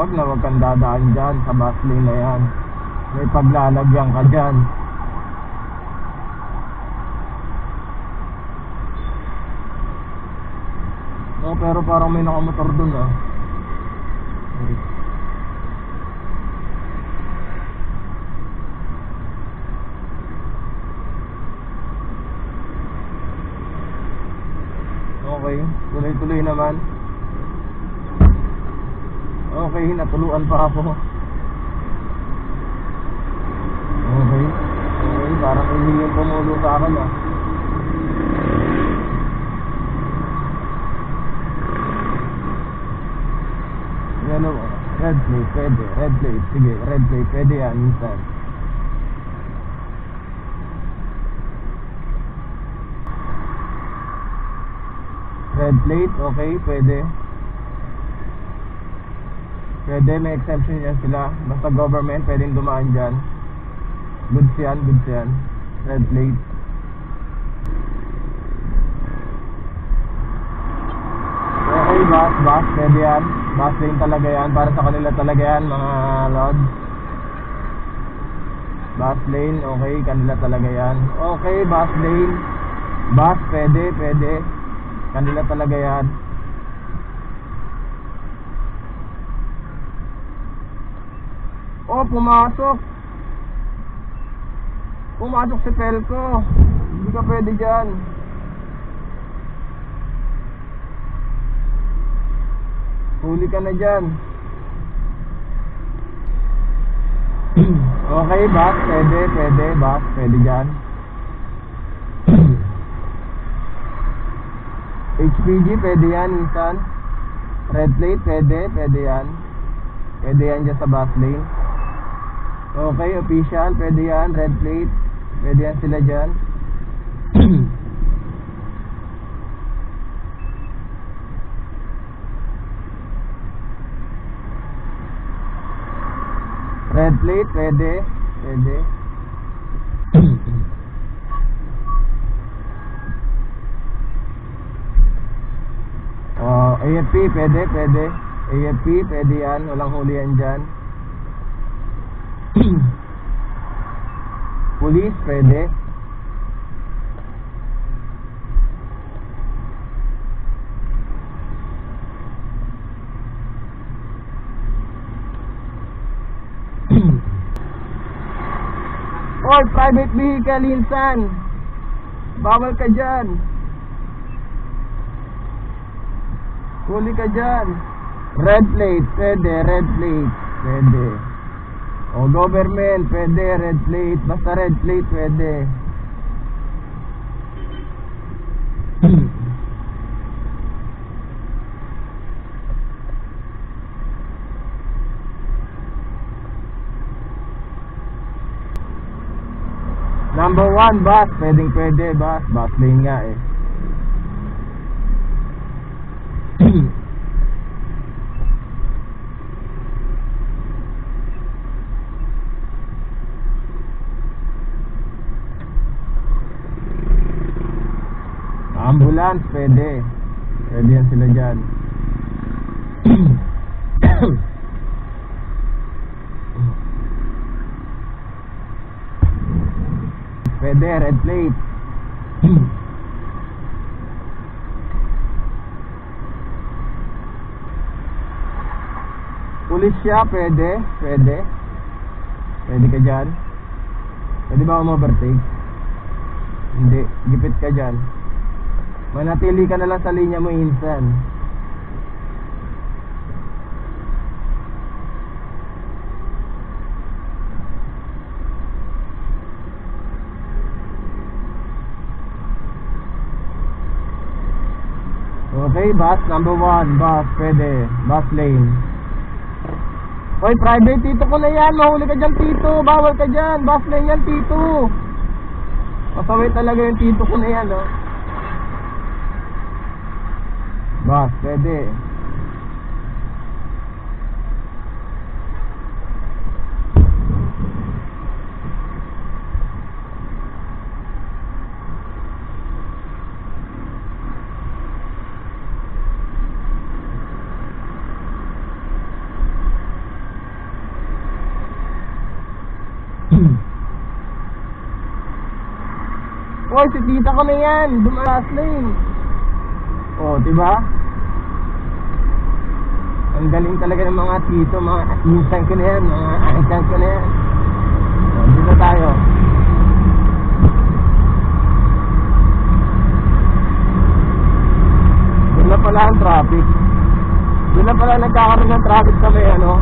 Huwag kang dadaan dyan sa bus lane na yan. May paglalagyan ka dyan. Oh, pero parang may nakamotor dun ah. Okay, tuloy-tuloy naman. Okay, natuluan pa ako. Okay, parang hindi yung pumulo sa akin ah. Ano, red plate, pwede. Red plate, sige, red plate, pwede yan, minsan. Red plate, okay, pwede. Pwede, may exemption yan sila. Basta government, pwedeng dumaan dyan. Goods yan, goods yan. Red plate. Okay, bus, pwede yan. Bus lane talaga yan, para sa kanila talaga yan, mga lods. Bus lane, okay, kanila talaga yan. Okay, bus lane. Bus, pwede. Kanila talaga yan. Oh, pumasok si Pelco. Hindi ka pwede dyan. Huli ka na dyan. Okay, bus, pwede, bus, pwede dyan. HPG, pwede yan, minsan. Red plate, pwede yan. Pwede yan dyan sa bus lane. Okay, official, pwede yan. Red plate, pwede yan sila dyan. Red plate, pwede. AFP, pwede. AFP, pwede yan. Walang huli yan dyan. Police, pwede. Oy, private vehicle, insan. Bawal ka dyan. Huli ka dyan. Red plate, pwede. O government, pwede. Red plate, basta red plate, pwede. Number 1, bus, pwede, bus lane nga eh. Ambulance, pwede yan sila dyan. Pwede, red plate. Pulis siya, pwede ka dyan. Pwede ba overtake? Hindi, gipit ka dyan. Manatili ka na lang sa linya mo, insan. Okay, bus, number 1, bus, pwede. Bus lane. Oy, private, tito ko na yan. Mahuli ka dyan, tito. Bawal ka dyan. Bus lane yan, tito. Pasaway talaga yung tito ko na yan, oh. Bus, pwede. Oy, si tita ko na yan. Dumalas lane. Oh, diba? Ang galing talaga ng mga tito, mga insan ko na yan, mga angkan ko na yan. Oh, dito tayo. Doon na pala ang traffic. Doon na pala nagkakaroon ng traffic sa may ano,